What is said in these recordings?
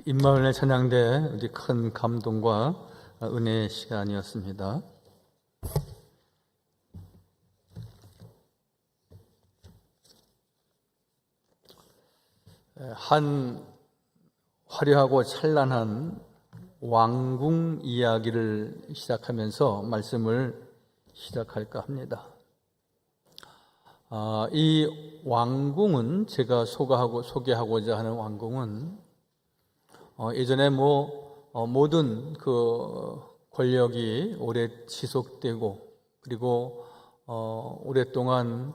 임마을의 찬양대 우리 큰 감동과 은혜의 시간이었습니다. 한 화려하고 찬란한 왕궁 이야기를 시작하면서 말씀을 시작할까 합니다. 이 왕궁은 제가 소개하고자 하는 왕궁은 예전에 모든 그 권력이 오래 지속되고 그리고 오랫동안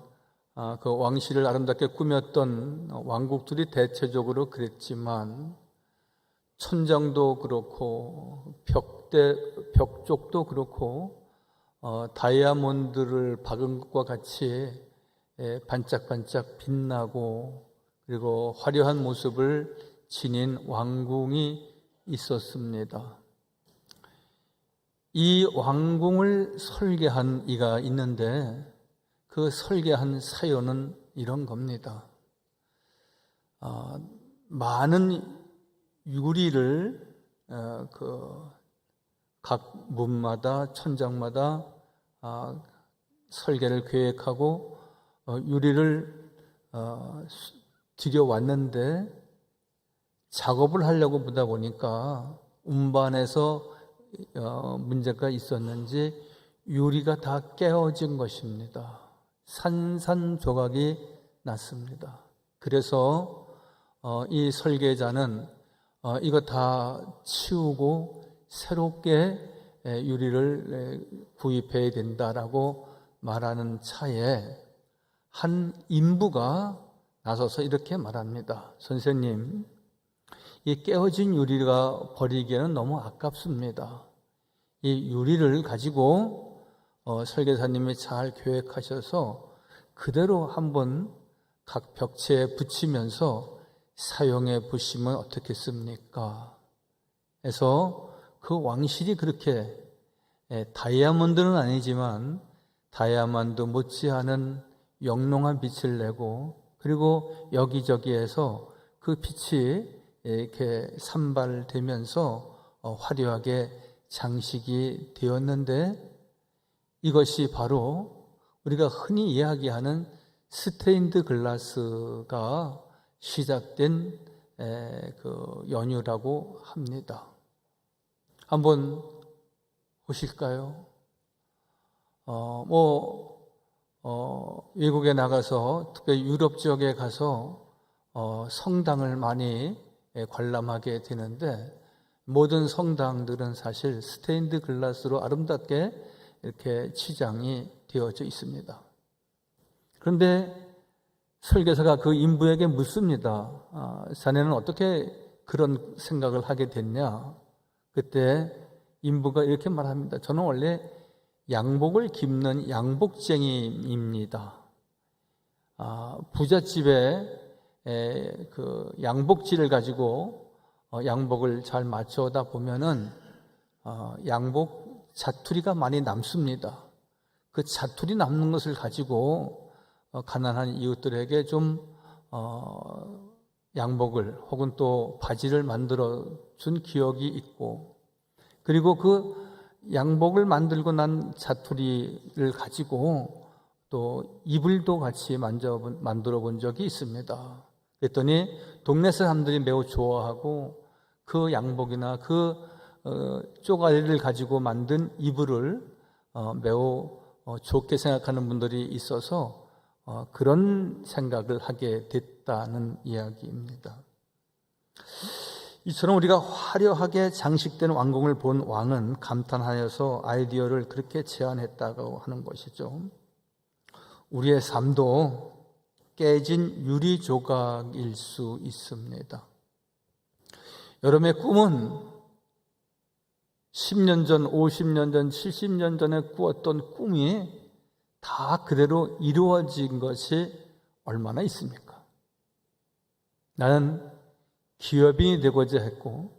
그 왕실을 아름답게 꾸몄던 왕국들이 대체적으로 그랬지만 천장도 그렇고 벽 쪽도 그렇고 다이아몬드를 박은 것과 같이 반짝반짝 빛나고 그리고 화려한 모습을 지닌 왕궁이 있었습니다. 이 왕궁을 설계한 이가 있는데 그 설계한 사연은 이런 겁니다. 많은 유리를 각 문마다 천장마다 설계를 계획하고 유리를 들여왔는데 작업을 하려고 보다 보니까 운반에서 문제가 있었는지 유리가 다 깨어진 것입니다. 산산조각이 났습니다. 그래서 이 설계자는 이거 다 치우고 새롭게 유리를 구입해야 된다라고 말하는 차에 한 인부가 나서서 이렇게 말합니다. 선생님, 이 깨어진 유리가 버리기에는 너무 아깝습니다. 이 유리를 가지고 설계사님이 잘 계획하셔서 그대로 한번 각 벽체에 붙이면서 사용해 보시면 어떻겠습니까? 해서 그 왕실이 그렇게 다이아몬드는 아니지만 다이아몬드 못지않은 영롱한 빛을 내고 그리고 여기저기에서 그 빛이 이렇게 산발되면서 화려하게 장식이 되었는데 이것이 바로 우리가 흔히 이야기하는 스테인드 글라스가 시작된 그 연유라고 합니다. 한번 보실까요? 외국에 나가서 특히 유럽 지역에 가서 성당을 많이 관람하게 되는데 모든 성당들은 사실 스테인드 글라스로 아름답게 이렇게 치장이 되어져 있습니다. 그런데 설계사가 그 인부에게 묻습니다. 자네는 어떻게 그런 생각을 하게 됐냐? 그때 인부가 이렇게 말합니다. 저는 원래 양복을 깁는 양복쟁이입니다. 부잣집에 그 양복지를 가지고 양복을 잘 맞춰다 보면은 양복 자투리가 많이 남습니다. 그 자투리 남는 것을 가지고 가난한 이웃들에게 좀 양복을 혹은 또 바지를 만들어 준 기억이 있고 그리고 그 양복을 만들고 난 자투리를 가지고 또 이불도 같이 만들어 본 적이 있습니다. 그랬더니 동네 사람들이 매우 좋아하고 그 양복이나 그 쪼가리를 가지고 만든 이불을 매우 좋게 생각하는 분들이 있어서 그런 생각을 하게 됐다는 이야기입니다. 이처럼 우리가 화려하게 장식된 왕궁을 본 왕은 감탄하여서 아이디어를 그렇게 제안했다고 하는 것이죠. 우리의 삶도 깨진 유리 조각일 수 있습니다. 여러분의 꿈은 10년 전, 50년 전, 70년 전에 꾸었던 꿈이 다 그대로 이루어진 것이 얼마나 있습니까? 나는 기업인이 되고자 했고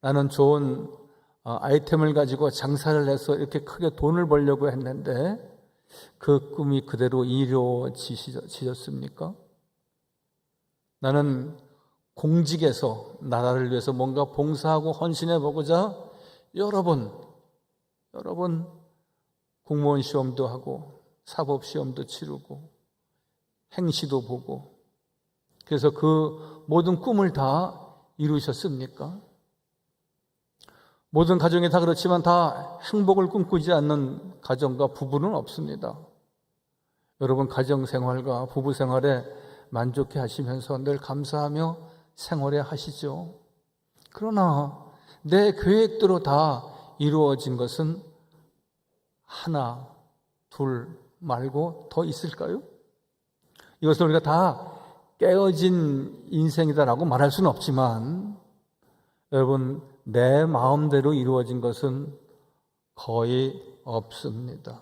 나는 좋은 아이템을 가지고 장사를 해서 이렇게 크게 돈을 벌려고 했는데 그 꿈이 그대로 이루어지셨습니까? 나는 공직에서 나라를 위해서 뭔가 봉사하고 헌신해 보고자 여러 번 공무원 시험도 하고 사법 시험도 치르고 행시도 보고, 그래서 그 모든 꿈을 다 이루셨습니까? 모든 가정이 다 그렇지만 다 행복을 꿈꾸지 않는 가정과 부부는 없습니다. 여러분, 가정생활과 부부생활에 만족해 하시면서 늘 감사하며 생활해 하시죠. 그러나 내 계획대로 다 이루어진 것은 하나, 둘 말고 더 있을까요? 이것을 우리가 다 깨어진 인생이다라고 말할 수는 없지만, 여러분, 내 마음대로 이루어진 것은 거의 없습니다.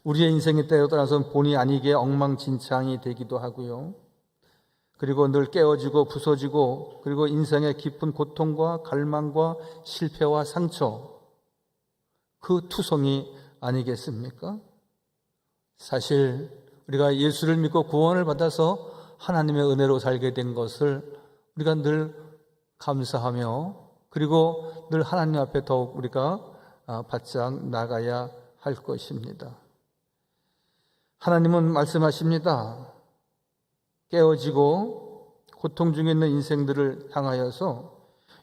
우리의 인생의 때에 따라서는 본의 아니게 엉망진창이 되기도 하고요. 그리고 늘 깨어지고 부서지고, 그리고 인생의 깊은 고통과 갈망과 실패와 상처, 그 투성이 아니겠습니까? 사실 우리가 예수를 믿고 구원을 받아서 하나님의 은혜로 살게 된 것을 우리가 늘 감사하며, 그리고 늘 하나님 앞에 더욱 우리가 바짝 나가야 할 것입니다. 하나님은 말씀하십니다. 깨어지고 고통 중에 있는 인생들을 향하여서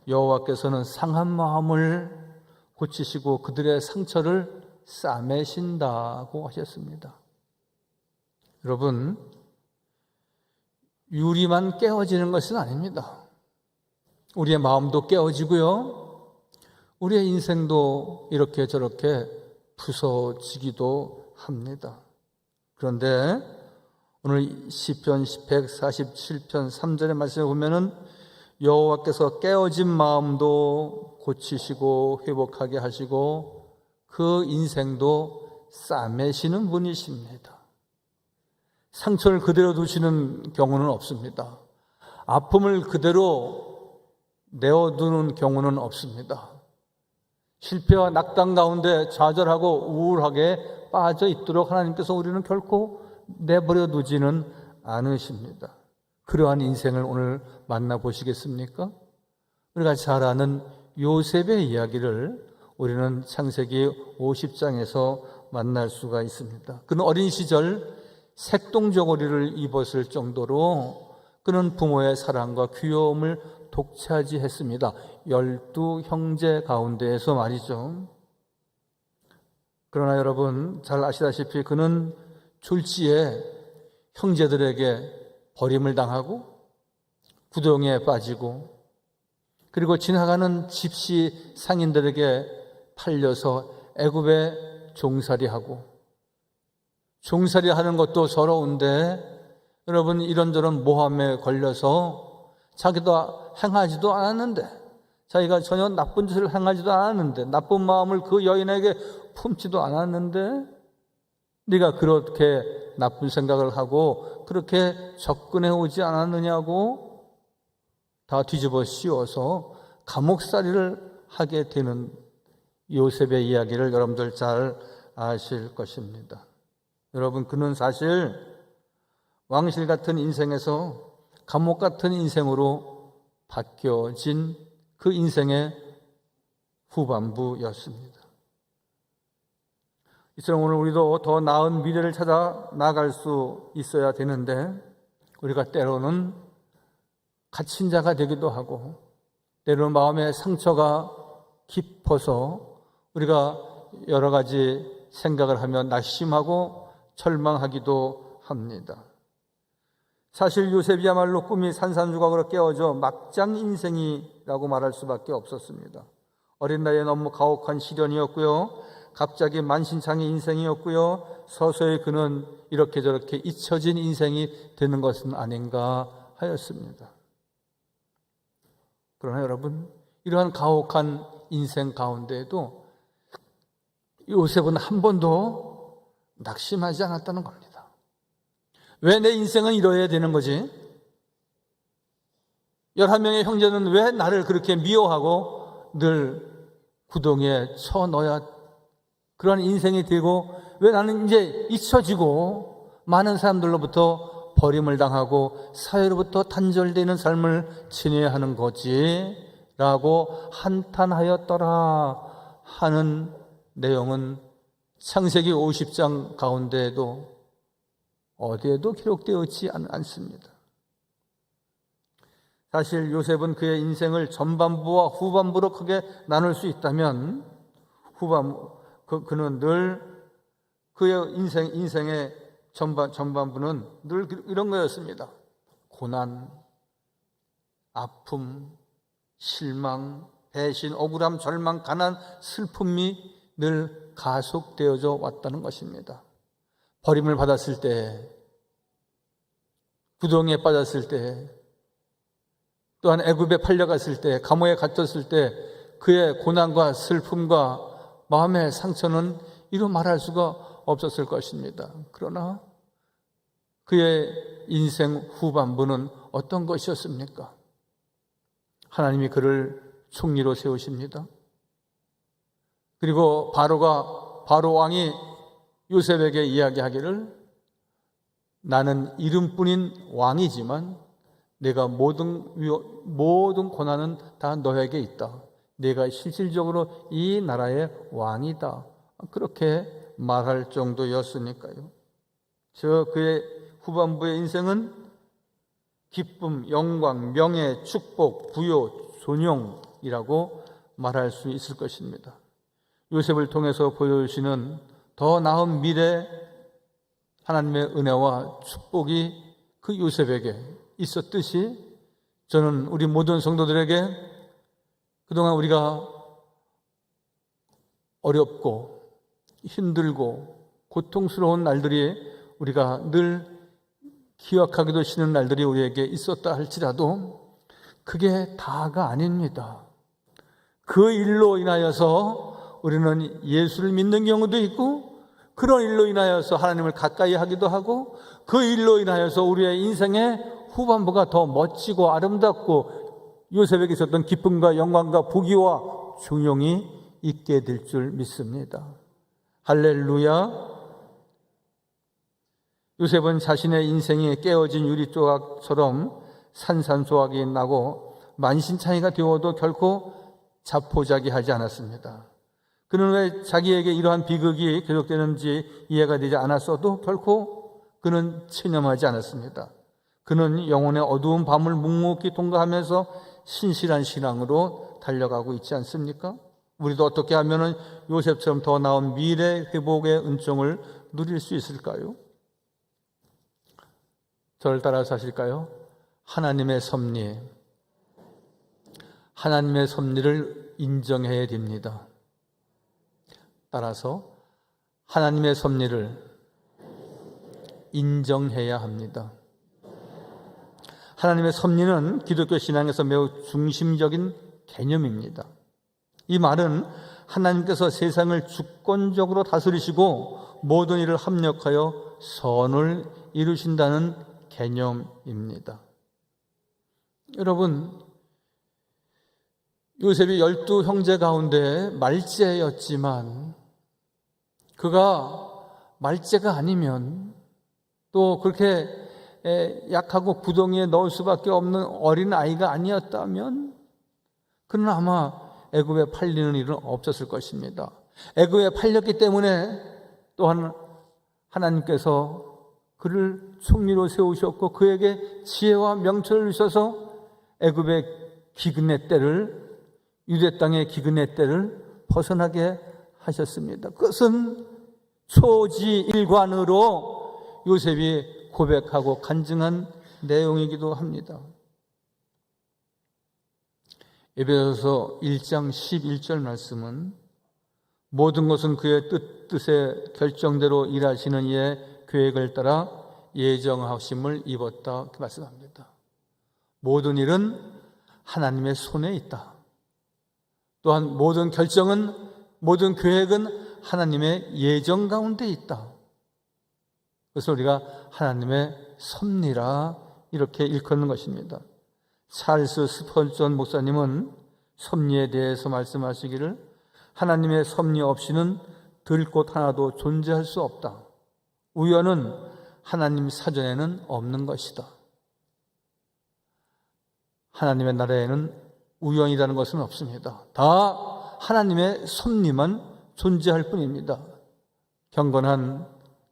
여호와께서는 상한 마음을 고치시고 그들의 상처를 싸매신다고 하셨습니다. 여러분, 유리만 깨어지는 것은 아닙니다. 우리의 마음도 깨어지고요, 우리의 인생도 이렇게 저렇게 부서지기도 합니다. 그런데 오늘 시편 147편 3절의 말씀에 보면은 여호와께서 깨어진 마음도 고치시고 회복하게 하시고 그 인생도 싸매시는 분이십니다. 상처를 그대로 두시는 경우는 없습니다. 아픔을 그대로 내어두는 경우는 없습니다. 실패와 낙담 가운데 좌절하고 우울하게 빠져 있도록 하나님께서 우리는 결코 내버려 두지는 않으십니다. 그러한 인생을 오늘 만나보시겠습니까? 우리가 잘 아는 요셉의 이야기를 우리는 창세기 50장에서 만날 수가 있습니다. 그는 어린 시절 색동저고리를 입었을 정도로 그는 부모의 사랑과 귀여움을 독차지했습니다. 12형제 가운데에서 말이죠. 그러나 여러분 잘 아시다시피 그는 졸지에 형제들에게 버림을 당하고 구덩이에 빠지고, 그리고 지나가는 집시 상인들에게 팔려서 애굽에 종살이하고, 종살이하는 것도 서러운데 여러분 이런저런 모함에 걸려서 자기도 행하지도 않았는데, 자기가 전혀 나쁜 짓을 행하지도 않았는데, 나쁜 마음을 그 여인에게 품지도 않았는데, 네가 그렇게 나쁜 생각을 하고 그렇게 접근해 오지 않았느냐고 다 뒤집어 씌워서 감옥살이를 하게 되는 요셉의 이야기를 여러분들 잘 아실 것입니다. 여러분, 그는 사실 왕실 같은 인생에서 감옥 같은 인생으로 바뀌어진 그 인생의 후반부였습니다. 이처럼 오늘 우리도 더 나은 미래를 찾아 나갈 수 있어야 되는데, 우리가 때로는 갇힌 자가 되기도 하고, 때로는 마음의 상처가 깊어서 우리가 여러 가지 생각을 하며 낙심하고 절망하기도 합니다. 사실 요셉이야말로 꿈이 산산조각으로 깨어져 막장 인생이라고 말할 수밖에 없었습니다. 어린 나이에 너무 가혹한 시련이었고요, 갑자기 만신창의 인생이었고요, 서서히 그는 이렇게 저렇게 잊혀진 인생이 되는 것은 아닌가 하였습니다. 그러나 여러분, 이러한 가혹한 인생 가운데에도 요셉은 한 번도 낙심하지 않았다는 겁니다. 왜 내 인생은 이뤄야 되는 거지? 11명의 형제는 왜 나를 그렇게 미워하고 늘 구덩이에 쳐넣어야 그런 인생이 되고, 왜 나는 이제 잊혀지고 많은 사람들로부터 버림을 당하고 사회로부터 단절되는 삶을 지내야 하는 거지 라고 한탄하였더라 하는 내용은 창세기 50장 가운데에도 어디에도 기록되어 있지 않습니다. 사실 요셉은 그의 인생을 전반부와 후반부로 크게 나눌 수 있다면 그는 늘 그의 인생의 전반부는 늘 이런 거였습니다. 고난, 아픔, 실망, 배신, 억울함, 절망, 가난, 슬픔이 늘 가속되어져 왔다는 것입니다. 버림을 받았을 때, 부동에 빠졌을 때, 또한 애굽에 팔려갔을 때, 감옥에 갇혔을 때 그의 고난과 슬픔과 마음의 상처는 이루 말할 수가 없었을 것입니다. 그러나 그의 인생 후반부는 어떤 것이었습니까? 하나님이 그를 총리로 세우십니다. 그리고 바로 왕이 요셉에게 이야기하기를 나는 이름뿐인 왕이지만 내가 모든 고난은 다 너에게 있다. 내가 실질적으로 이 나라의 왕이다. 그렇게 말할 정도였으니까요. 그의 후반부의 인생은 기쁨, 영광, 명예, 축복, 부요, 존용이라고 말할 수 있을 것입니다. 요셉을 통해서 보여주시는 더 나은 미래 하나님의 은혜와 축복이 그 요셉에게 있었듯이 저는 우리 모든 성도들에게 그동안 우리가 어렵고 힘들고 고통스러운 날들이 우리가 늘 기억하기도 싫은 날들이 우리에게 있었다 할지라도 그게 다가 아닙니다. 그 일로 인하여서 우리는 예수를 믿는 경우도 있고 그런 일로 인하여서 하나님을 가까이 하기도 하고 그 일로 인하여서 우리의 인생의 후반부가 더 멋지고 아름답고 요셉에게 있었던 기쁨과 영광과 부귀와 존용이 있게 될 줄 믿습니다. 할렐루야. 요셉은 자신의 인생이 깨어진 유리조각처럼 산산조각이 나고 만신창이가 되어도 결코 자포자기하지 않았습니다. 그는 왜 자기에게 이러한 비극이 계속되는지 이해가 되지 않았어도 결코 그는 체념하지 않았습니다. 그는 영혼의 어두운 밤을 묵묵히 통과하면서 신실한 신앙으로 달려가고 있지 않습니까? 우리도 어떻게 하면 요셉처럼 더 나은 미래 회복의 은총을 누릴 수 있을까요? 저를 따라서 하실까요? 하나님의 섭리를 인정해야 됩니다. 따라서 하나님의 섭리를 인정해야 합니다. 하나님의 섭리는 기독교 신앙에서 매우 중심적인 개념입니다. 이 말은 하나님께서 세상을 주권적으로 다스리시고 모든 일을 합력하여 선을 이루신다는 개념입니다. 여러분, 요셉이 12형제 가운데 말째였지만 그가 말째가 아니면 또 그렇게 약하고 구덩이에 넣을 수밖에 없는 어린 아이가 아니었다면 그는 아마 애굽에 팔리는 일은 없었을 것입니다. 애굽에 팔렸기 때문에 또한 하나님께서 그를 총리로 세우셨고 그에게 지혜와 명철을 주셔서 애굽의 기근의 때를 유대 땅의 기근의 때를 벗어나게 하셨습니다. 그것은 초지일관으로 요셉이 고백하고 간증한 내용이기도 합니다. 에베소서 1장 11절 말씀은 모든 것은 그의 뜻의 결정대로 일하시는 이의 계획을 따라 예정하심을 입었다 말씀합니다. 모든 일은 하나님의 손에 있다. 또한 모든 결정은 모든 계획은 하나님의 예정 가운데 있다. 그래서 우리가 하나님의 섭리라 이렇게 일컫는 것입니다. 찰스 스펄전 목사님은 섭리에 대해서 말씀하시기를 하나님의 섭리 없이는 들꽃 하나도 존재할 수 없다. 우연은 하나님 사전에는 없는 것이다. 하나님의 나라에는 우연이라는 것은 없습니다. 다 하나님의 섭리만 존재할 뿐입니다. 경건한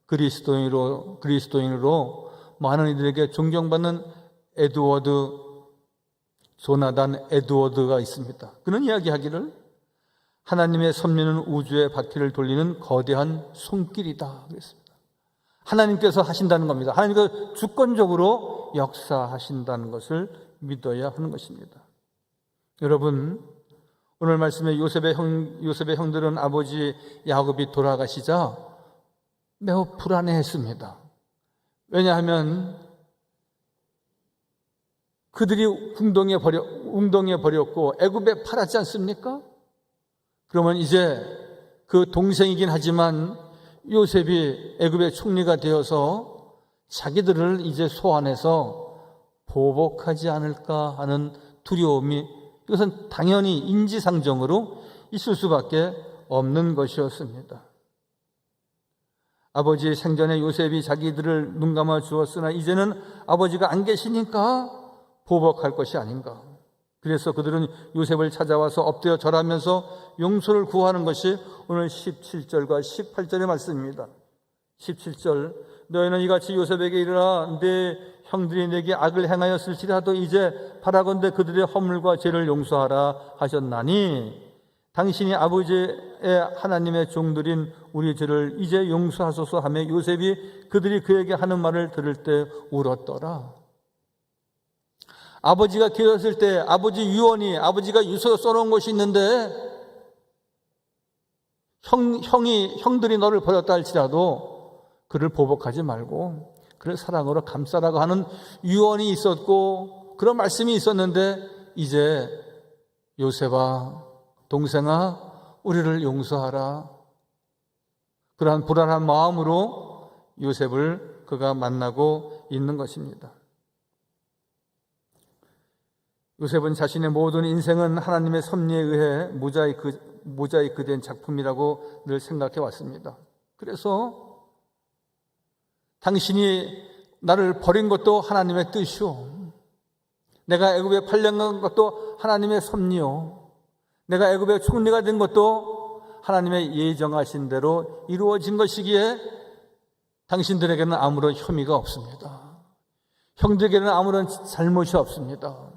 그리스도인으로 많은 이들에게 존경받는 조나단 에드워드가 있습니다. 그는 이야기하기를 하나님의 섭리는 우주의 바퀴를 돌리는 거대한 손길이다 그랬습니다. 하나님께서 하신다는 겁니다. 하나님께서 주권적으로 역사하신다는 것을 믿어야 하는 것입니다. 여러분, 오늘 말씀에 요셉의 형들은 아버지 야곱이 돌아가시자 매우 불안해했습니다. 왜냐하면 그들이 웅덩이에 버렸고 애굽에 팔았지 않습니까? 그러면 이제 그 동생이긴 하지만 요셉이 애굽의 총리가 되어서 자기들을 이제 소환해서 보복하지 않을까 하는 두려움이, 이것은 당연히 인지상정으로 있을 수밖에 없는 것이었습니다. 아버지 생전에 요셉이 자기들을 눈감아 주었으나 이제는 아버지가 안 계시니까 보복할 것이 아닌가. 그래서 그들은 요셉을 찾아와서 엎드려 절하면서 용서를 구하는 것이 오늘 17절과 18절의 말씀입니다. 17절, 너희는 이같이 요셉에게 이르라. 내 형들이 내게 악을 행하였을지라도 이제 바라건대 그들의 허물과 죄를 용서하라 하셨나니 당신이 아버지의 하나님의 종들인 우리 죄를 이제 용서하소서 하며 요셉이 그들이 그에게 하는 말을 들을 때 울었더라. 아버지가 계셨을 때 아버지 유언이, 아버지가 유서에 써놓은 것이 있는데 형들이 너를 버렸다 할지라도 그를 보복하지 말고 그를 사랑으로 감싸라고 하는 유언이 있었고 그런 말씀이 있었는데 이제 요셉아, 동생아, 우리를 용서하라. 그러한 불안한 마음으로 요셉을 그가 만나고 있는 것입니다. 요셉은 자신의 모든 인생은 하나님의 섭리에 의해 모자이크된 작품이라고 늘 생각해 왔습니다. 그래서 당신이 나를 버린 것도 하나님의 뜻이요, 내가 애굽에 팔려간 것도 하나님의 섭리요, 내가 애굽의 총리가 된 것도 하나님의 예정하신 대로 이루어진 것이기에 당신들에게는 아무런 혐의가 없습니다. 형들에게는 아무런 잘못이 없습니다.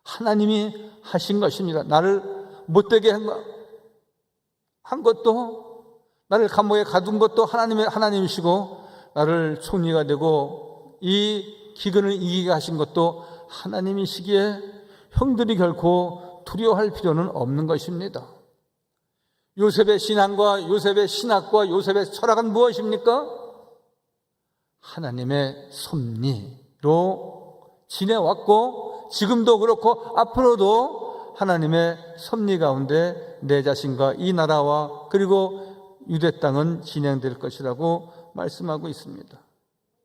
하나님이 하신 것입니다. 나를 못되게 한 것도, 나를 감옥에 가둔 것도 하나님이시고, 나를 총리가 되고 이 기근을 이기게 하신 것도 하나님이시기에 형들이 결코 두려워할 필요는 없는 것입니다. 요셉의 신앙과 요셉의 신학과 요셉의 철학은 무엇입니까? 하나님의 섭리로 지내왔고 지금도 그렇고 앞으로도 하나님의 섭리 가운데 내 자신과 이 나라와 그리고 유대 땅은 진행될 것이라고 말씀하고 있습니다.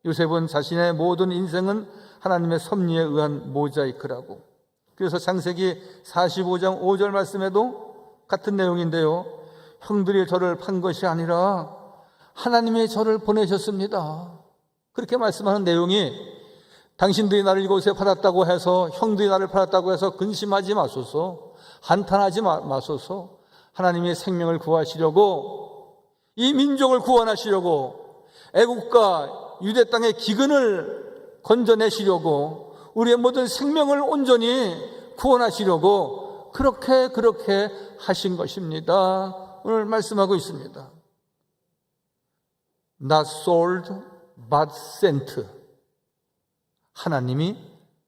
요셉은 자신의 모든 인생은 하나님의 섭리에 의한 모자이크라고. 그래서 창세기 45장 5절 말씀에도 같은 내용인데요, 형들이 저를 판 것이 아니라 하나님이 저를 보내셨습니다. 그렇게 말씀하는 내용이, 당신들이 나를 이곳에 팔았다고 해서, 형들이 나를 팔았다고 해서 근심하지 마소서, 한탄하지 마소서. 하나님의 생명을 구하시려고, 이 민족을 구원하시려고, 애국과 유대 땅의 기근을 건져내시려고, 우리의 모든 생명을 온전히 구원하시려고 그렇게 하신 것입니다. 오늘 말씀하고 있습니다. Not sold but sent. 하나님이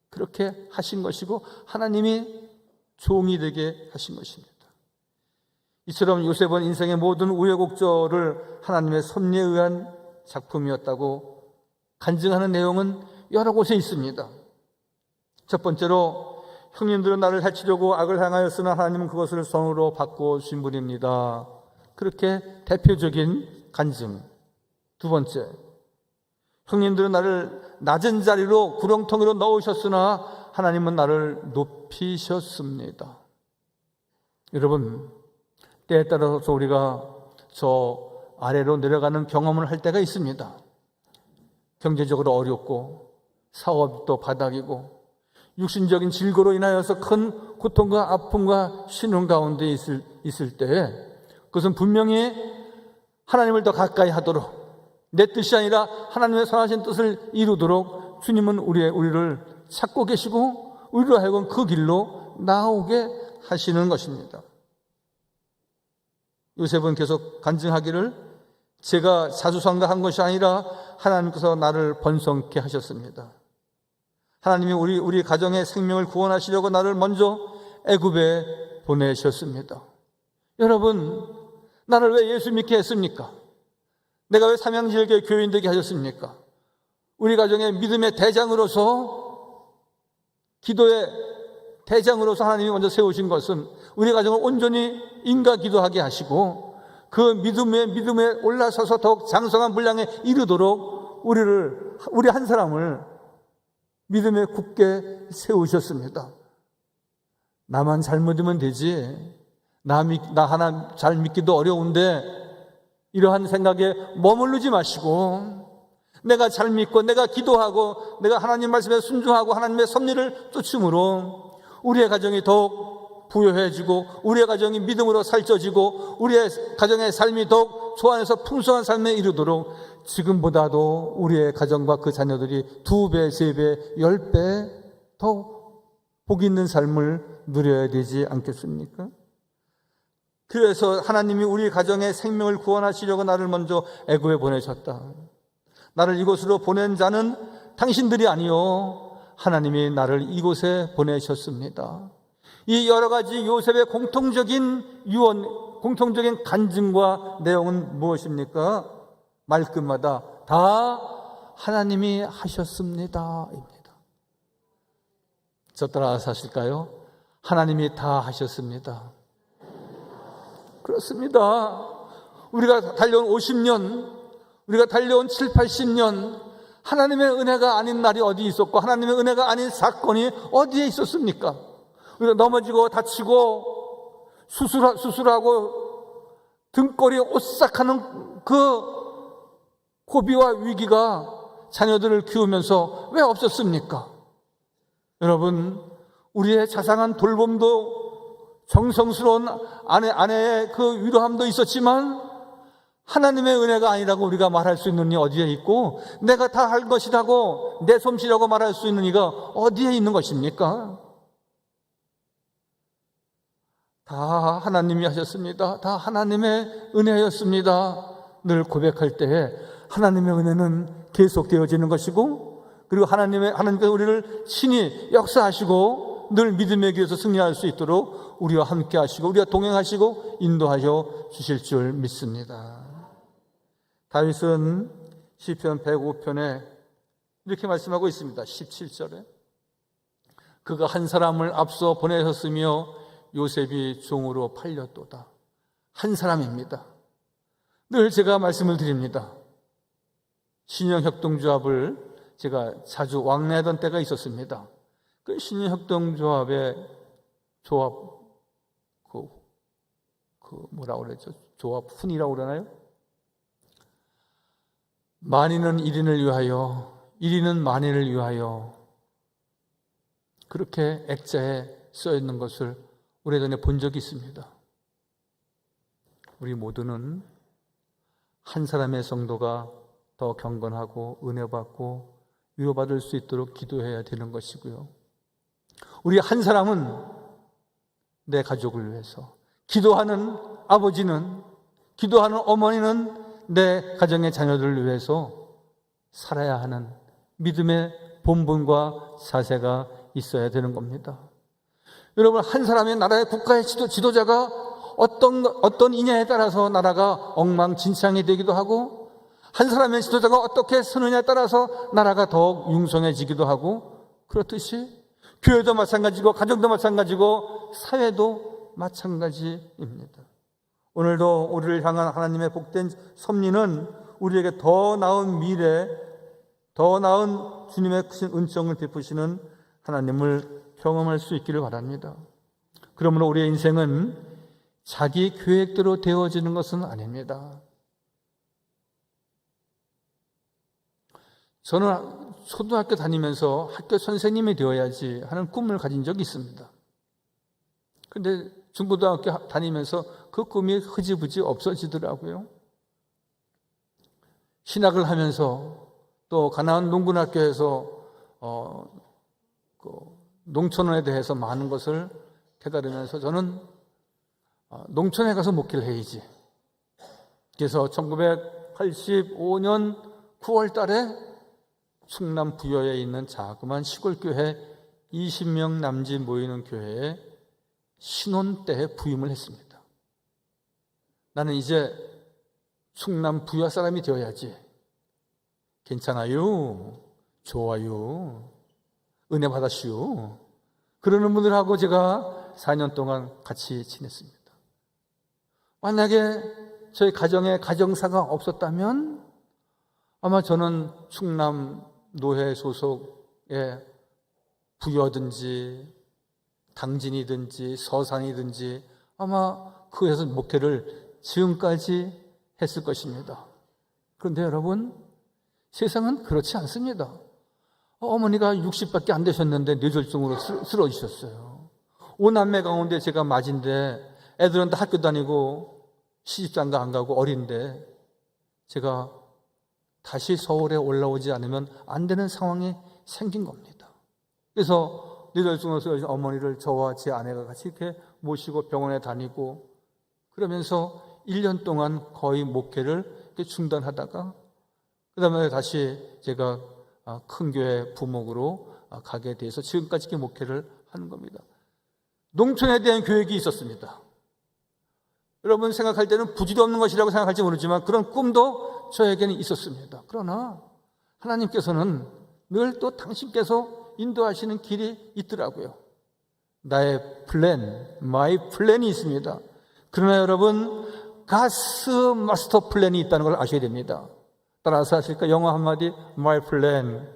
그렇게 하신 것이고 하나님이 종이 되게 하신 것입니다. 이처럼 요셉은 인생의 모든 우여곡절을 하나님의 섭리에 의한 작품이었다고 간증하는 내용은 여러 곳에 있습니다. 첫 번째로, 형님들은 나를 해치려고 악을 행하였으나 하나님은 그것을 선으로 바꿔주신 분입니다. 그렇게 대표적인 간증. 두 번째, 형님들은 나를 낮은 자리로 구렁텅이로 넣으셨으나 하나님은 나를 높이셨습니다. 여러분, 때에 따라서 우리가 저 아래로 내려가는 경험을 할 때가 있습니다. 경제적으로 어렵고 사업도 바닥이고 육신적인 질고로 인하여서 큰 고통과 아픔과 신음 가운데 있을 때 그것은 분명히 하나님을 더 가까이 하도록 내 뜻이 아니라 하나님의 선하신 뜻을 이루도록 주님은 우리를 찾고 계시고 우리로 하여금 그 길로 나오게 하시는 것입니다. 요셉은 계속 간증하기를 제가 자수성가한 것이 아니라 하나님께서 나를 번성케 하셨습니다. 하나님이 우리 가정의 생명을 구원하시려고 나를 먼저 애굽에 보내셨습니다. 여러분, 나를 왜 예수 믿게 했습니까? 내가 왜 삼양지역의 교인 되게 하셨습니까? 우리 가정의 믿음의 대장으로서, 기도의 대장으로서 하나님이 먼저 세우신 것은 우리 가정을 온전히 인가 기도하게 하시고 그 믿음에 올라서서 더욱 장성한 분량에 이르도록 우리 한 사람을 믿음에 굳게 세우셨습니다. 나만 잘 믿으면 되지, 나 하나 잘 믿기도 어려운데 이러한 생각에 머무르지 마시고 내가 잘 믿고 내가 기도하고 내가 하나님 말씀에 순종하고 하나님의 섭리를 쫓음으로 우리의 가정이 더욱 부유해지고 우리의 가정이 믿음으로 살쪄지고 우리의 가정의 삶이 더욱 주 안에서 풍성한 삶에 이르도록 지금보다도 우리의 가정과 그 자녀들이 2배, 3배, 10배 더 복 있는 삶을 누려야 되지 않겠습니까? 그래서 하나님이 우리 가정의 생명을 구원하시려고 나를 먼저 애굽에 보내셨다. 나를 이곳으로 보낸 자는 당신들이 아니요 하나님이 나를 이곳에 보내셨습니다. 이 여러 가지 요셉의 공통적인 유언, 공통적인 간증과 내용은 무엇입니까? 말끝마다 다 하나님이 하셨습니다 입니다. 저 따라서 하실까요? 하나님이 다 하셨습니다. 그렇습니다. 우리가 달려온 50년, 우리가 달려온 7, 80년 하나님의 은혜가 아닌 날이 어디 있었고 하나님의 은혜가 아닌 사건이 어디에 있었습니까? 우리가 넘어지고 다치고 수술하고 등골이 오싹하는 그 고비와 위기가 자녀들을 키우면서 왜 없었습니까? 여러분, 우리의 자상한 돌봄도 정성스러운 아내의 그 위로함도 있었지만 하나님의 은혜가 아니라고 우리가 말할 수 있는 이 어디에 있고 내가 다 할 것이라고 내 솜씨라고 말할 수 있는 이가 어디에 있는 것입니까? 다 하나님이 하셨습니다. 다 하나님의 은혜였습니다. 늘 고백할 때에 하나님의 은혜는 계속되어지는 것이고 그리고 하나님께서 우리를 친히 역사하시고 늘 믿음의 길에서 승리할 수 있도록 우리와 함께 하시고 우리와 동행하시고 인도하여 주실 줄 믿습니다. 다윗은 시편 105편에 이렇게 말씀하고 있습니다. 17절에 그가 한 사람을 앞서 보내셨으며 요셉이 종으로 팔렸도다. 한 사람입니다. 늘 제가 말씀을 드립니다. 신영협동조합을 제가 자주 왕래하던 때가 있었습니다. 그 신영협동조합의 조합 뭐라고 그랬죠? 조합 훈이라고 그러나요? 만인은 1인을 위하여 1인은 만인을 위하여 그렇게 액자에 써 있는 것을 오래전에 본 적이 있습니다. 우리 모두는 한 사람의 성도가 더 경건하고 은혜받고 위로받을 수 있도록 기도해야 되는 것이고요. 우리 한 사람은 내 가족을 위해서, 기도하는 아버지는, 기도하는 어머니는 내 가정의 자녀들을 위해서 살아야 하는 믿음의 본분과 자세가 있어야 되는 겁니다. 여러분, 한 사람의 나라의 국가의 지도자가 어떤 이냐에 따라서 나라가 엉망진창이 되기도 하고 한 사람의 지도자가 어떻게 서느냐에 따라서 나라가 더욱 융성해지기도 하고 그렇듯이 교회도 마찬가지고 가정도 마찬가지고 사회도 마찬가지입니다. 오늘도 우리를 향한 하나님의 복된 섭리는 우리에게 더 나은 미래, 더 나은 주님의 크신 은총을 베푸시는 하나님을 경험할 수 있기를 바랍니다. 그러므로 우리의 인생은 자기 계획대로 되어지는 것은 아닙니다. 저는 초등학교 다니면서 학교 선생님이 되어야지 하는 꿈을 가진 적이 있습니다. 그런데 중고등학교 다니면서 그 꿈이 흐지부지 없어지더라고요. 신학을 하면서 또 가나안 농군학교에서 농촌에 대해서 많은 것을 깨달으면서 저는 농촌에 가서 목회를 해야지. 그래서 1985년 9월 달에 충남 부여에 있는 자그마한 시골교회 20명 남짓 모이는 교회에 신혼 때에 부임을 했습니다. 나는 이제 충남 부여 사람이 되어야지. 괜찮아요. 좋아요. 은혜 받았슈. 그러는 분들하고 제가 4년 동안 같이 지냈습니다. 만약에 저희 가정에 가정사가 없었다면 아마 저는 충남 노회 소속의 부여든지 당진이든지 서산이든지 아마 그 회사 목회를 지금까지 했을 것입니다. 그런데 여러분, 세상은 그렇지 않습니다. 어머니가 60밖에 안 되셨는데 뇌졸중으로 쓰러지셨어요. 5남매 가운데 제가 맞인데 애들은 다 학교 다니고 시집장가 안 가고 어린데 제가 다시 서울에 올라오지 않으면 안 되는 상황이 생긴 겁니다. 그래서 뇌졸중으로 쓰러진 어머니를 저와 제 아내가 같이 이렇게 모시고 병원에 다니고 그러면서 1년 동안 거의 목회를 이렇게 중단하다가 그 다음에 다시 제가 큰 교회 부목으로 가게 돼서 지금까지 이렇게 목회를 하는 겁니다. 농촌에 대한 교육이 있었습니다. 여러분 생각할 때는 부질없는 것이라고 생각할지 모르지만 그런 꿈도 저에게는 있었습니다. 그러나 하나님께서는 늘 또 당신께서 인도하시는 길이 있더라고요. 나의 플랜, 마이 플랜이 있습니다. 그러나 여러분, 가스 마스터 플랜이 있다는 걸 아셔야 됩니다. 따라서 하실까? 영어 한마디, my plan.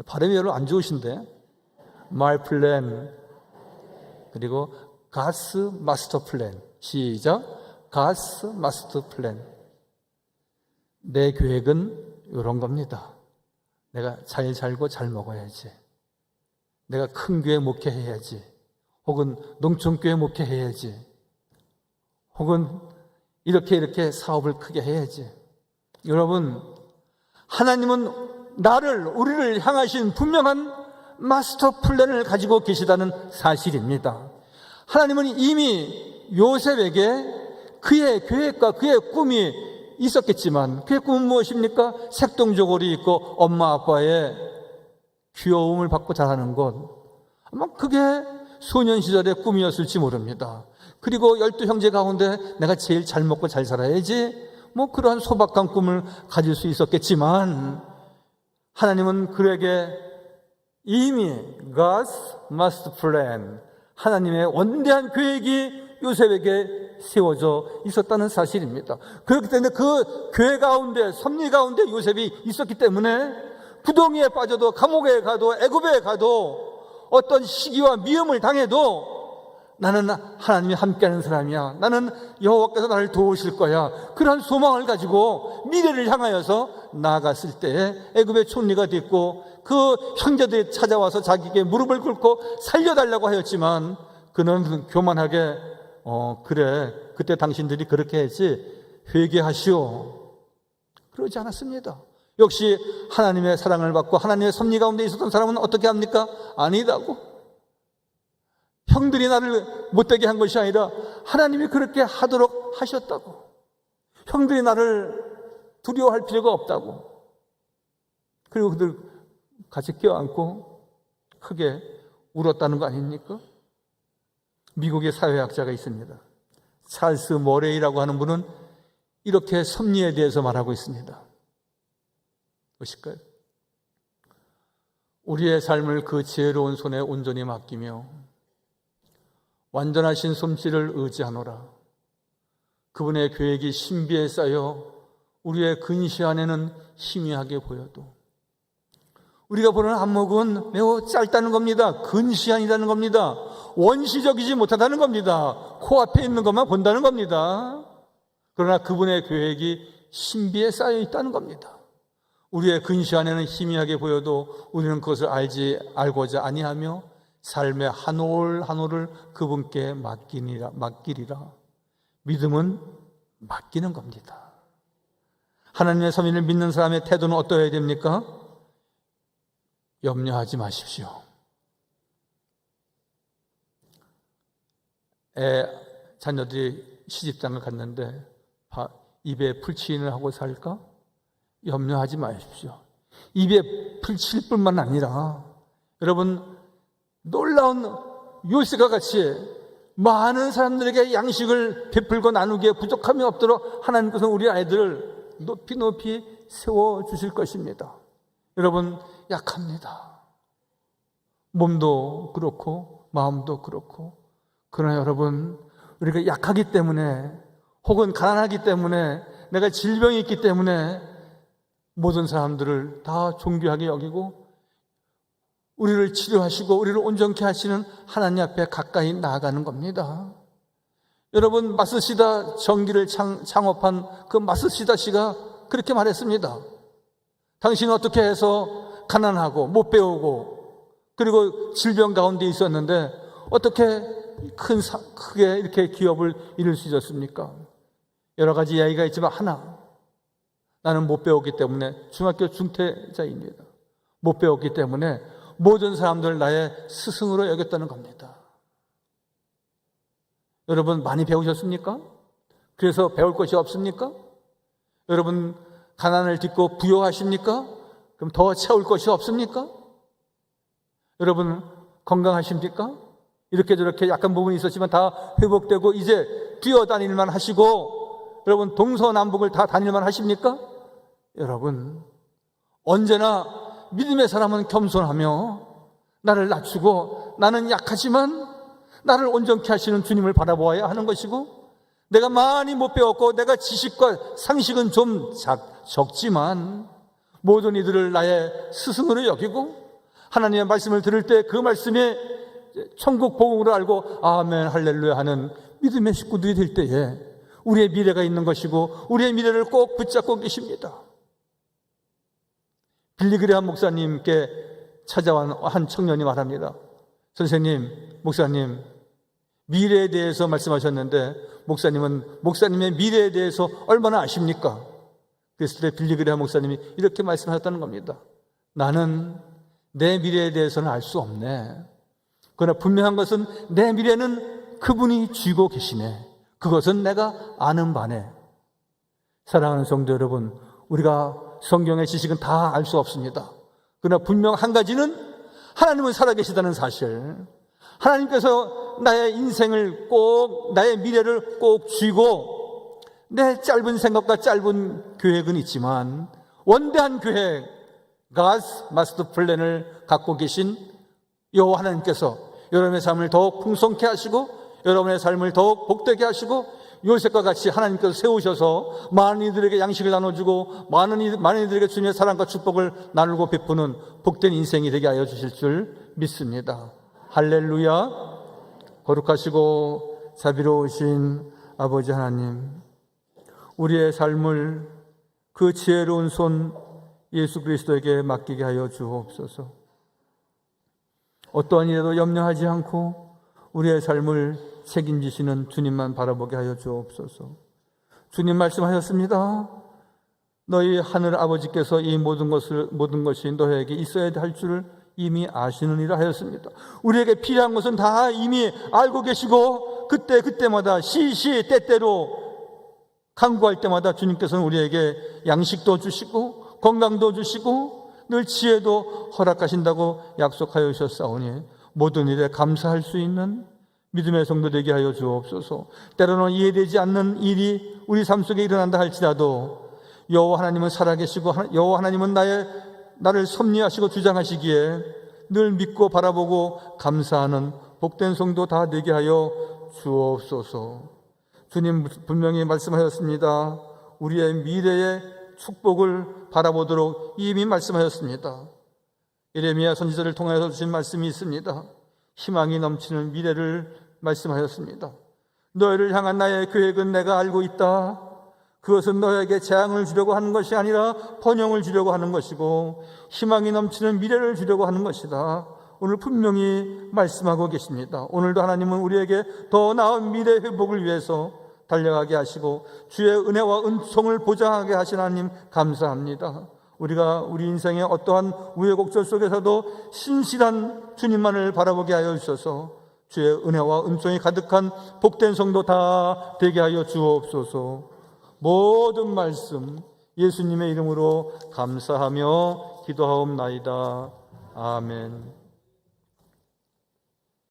발음이 별로 안 좋으신데, my plan. 그리고 가스 마스터 플랜. 시작. 가스 마스터 플랜. 내 계획은 이런 겁니다. 내가 잘 살고 잘 먹어야지. 내가 큰 교회 목회해야지. 혹은 농촌교회 목회해야지. 혹은 이렇게 사업을 크게 해야지. 여러분, 하나님은 우리를 향하신 분명한 마스터 플랜을 가지고 계시다는 사실입니다. 하나님은 이미 요셉에게 그의 계획과 그의 꿈이 있었겠지만 그의 꿈은 무엇입니까? 색동저고리 있고 엄마 아빠의 귀여움을 받고 자라는 것. 아마 그게 소년 시절의 꿈이었을지 모릅니다. 그리고 12형제 가운데 내가 제일 잘 먹고 잘 살아야지, 그러한 소박한 꿈을 가질 수 있었겠지만 하나님은 그에게 이미 God's master plan, 하나님의 원대한 계획이 요셉에게 세워져 있었다는 사실입니다. 그렇기 때문에 그 교회 가운데, 섭리 가운데 요셉이 있었기 때문에 구덩이에 빠져도, 감옥에 가도, 애굽에 가도, 어떤 시기와 미움을 당해도 나는 하나님이 함께하는 사람이야. 나는 여호와께서 나를 도우실 거야. 그런 소망을 가지고 미래를 향하여서 나아갔을 때 애굽의 총리가 됐고 그 형제들이 찾아와서 자기에게 무릎을 꿇고 살려달라고 하였지만 그는 교만하게 그래, 그때 당신들이 그렇게 했지, 회개하시오. 그러지 않았습니다. 역시 하나님의 사랑을 받고 하나님의 섭리 가운데 있었던 사람은 어떻게 합니까? 아니다고. 형들이 나를 못되게 한 것이 아니라 하나님이 그렇게 하도록 하셨다고. 형들이 나를 두려워할 필요가 없다고. 그리고 그들 같이 껴안고 크게 울었다는 거 아닙니까? 미국의 사회학자가 있습니다. 찰스 머레이라고 하는 분은 이렇게 섭리에 대해서 말하고 있습니다. 무엇일까요? 우리의 삶을 그 지혜로운 손에 온전히 맡기며 완전하신 솜씨를 의지하노라. 그분의 계획이 신비에 쌓여 우리의 근시 안에는 희미하게 보여도 우리가 보는 안목은 매우 짧다는 겁니다. 근시안이라는 겁니다. 원시적이지 못하다는 겁니다. 코앞에 있는 것만 본다는 겁니다. 그러나 그분의 계획이 신비에 쌓여 있다는 겁니다. 우리의 근시 안에는 희미하게 보여도 우리는 그것을 알고자 아니하며 삶의 한 올 한 올을 그분께 맡기리라. 믿음은 맡기는 겁니다. 하나님의 섭리를 믿는 사람의 태도는 어떠해야 됩니까? 염려하지 마십시오. 자녀들이 시집장을 갔는데 입에 풀치인을 하고 살까? 염려하지 마십시오. 입에 풀칠 뿐만 아니라 여러분, 놀라운 요셉과 같이 많은 사람들에게 양식을 베풀고 나누기에 부족함이 없도록 하나님께서 우리 아이들을 높이 높이 세워주실 것입니다. 여러분, 약합니다. 몸도 그렇고 마음도 그렇고. 그러나 여러분, 우리가 약하기 때문에 혹은 가난하기 때문에 내가 질병이 있기 때문에 모든 사람들을 다 존귀하게 여기고 우리를 치료하시고 우리를 온전케 하시는 하나님 앞에 가까이 나아가는 겁니다. 여러분, 마스시다 전기를 창업한 그 마스시다 씨가 그렇게 말했습니다. 당신은 어떻게 해서 가난하고 못 배우고 그리고 질병 가운데 있었는데 어떻게 크게 이렇게 기업을 이룰 수 있었습니까? 여러 가지 이야기가 있지만 하나, 나는 못 배웠기 때문에 중학교 중퇴자입니다. 못 배웠기 때문에 모든 사람들을 나의 스승으로 여겼다는 겁니다. 여러분, 많이 배우셨습니까? 그래서 배울 것이 없습니까? 여러분, 가난을 딛고 부유하십니까? 그럼 더 채울 것이 없습니까? 여러분, 건강하십니까? 이렇게 저렇게 약간 부분이 있었지만 다 회복되고 이제 뛰어다닐만 하시고 여러분, 동서남북을 다 다닐만 하십니까? 여러분, 언제나 믿음의 사람은 겸손하며 나를 낮추고 나는 약하지만 나를 온전케 하시는 주님을 바라보아야 하는 것이고, 내가 많이 못 배웠고 내가 지식과 상식은 좀 적지만 모든 이들을 나의 스승으로 여기고 하나님의 말씀을 들을 때 그 말씀에 천국 복음으로 알고 아멘 할렐루야 하는 믿음의 식구들이 될 때에 우리의 미래가 있는 것이고 우리의 미래를 꼭 붙잡고 계십니다. 빌리그레함 목사님께 찾아온 한 청년이 말합니다. 선생님, 목사님, 미래에 대해서 말씀하셨는데 목사님은 목사님의 미래에 대해서 얼마나 아십니까? 그랬을 때 빌리그레함 목사님이 이렇게 말씀하셨다는 겁니다. 나는 내 미래에 대해서는 알 수 없네. 그러나 분명한 것은 내 미래는 그분이 쥐고 계시네. 그것은 내가 아는 바네. 사랑하는 성도 여러분, 우리가 성경의 지식은 다 알 수 없습니다. 그러나 분명 한 가지는 하나님은 살아계시다는 사실, 하나님께서 나의 인생을 꼭, 나의 미래를 꼭 쥐고 내 짧은 생각과 짧은 계획은 있지만 원대한 계획, God's Master Plan을 갖고 계신 여호와 하나님께서 여러분의 삶을 더욱 풍성케 하시고 여러분의 삶을 더욱 복되게 하시고 요셉과 같이 하나님께서 세우셔서 많은 이들에게 양식을 나눠주고 많은 이들에게 주님의 사랑과 축복을 나누고 베푸는 복된 인생이 되게 하여 주실 줄 믿습니다. 할렐루야. 거룩하시고 자비로우신 아버지 하나님, 우리의 삶을 그 지혜로운 손 예수 그리스도에게 맡기게 하여 주옵소서. 어떠한 일에도 염려하지 않고 우리의 삶을 책임지시는 주님만 바라보게 하여 주옵소서. 주님 말씀하셨습니다. 너희 하늘 아버지께서 이 모든 것이 너에게 있어야 할 줄을 이미 아시느니라 하였습니다. 우리에게 필요한 것은 다 이미 알고 계시고 그때마다 때때로 간구할 때마다 주님께서는 우리에게 양식도 주시고 건강도 주시고 늘 지혜도 허락하신다고 약속하여 주셨사오니 모든 일에 감사할 수 있는 믿음의 성도 되게 하여 주옵소서. 때로는 이해되지 않는 일이 우리 삶 속에 일어난다 할지라도 여호와 하나님은 살아계시고 여호와 하나님은 나를 섭리하시고 주장하시기에 늘 믿고 바라보고 감사하는 복된 성도 다 되게 하여 주옵소서. 주님 분명히 말씀하셨습니다. 우리의 미래의 축복을 바라보도록 이미 말씀하셨습니다. 예레미야 선지자를 통해서 주신 말씀이 있습니다. 희망이 넘치는 미래를 말씀하셨습니다. 너희를 향한 나의 계획은 내가 알고 있다. 그것은 너에게 재앙을 주려고 하는 것이 아니라 번영을 주려고 하는 것이고 희망이 넘치는 미래를 주려고 하는 것이다. 오늘 분명히 말씀하고 계십니다. 오늘도 하나님은 우리에게 더 나은 미래 회복을 위해서 달려가게 하시고 주의 은혜와 은총을 보장하게 하신 하나님 감사합니다. 우리가 우리 인생의 어떠한 우여곡절 속에서도 신실한 주님만을 바라보게 하여 주셔서 주의 은혜와 은총이 가득한 복된 성도 다 되게 하여 주옵소서. 모든 말씀 예수님의 이름으로 감사하며 기도하옵나이다. 아멘.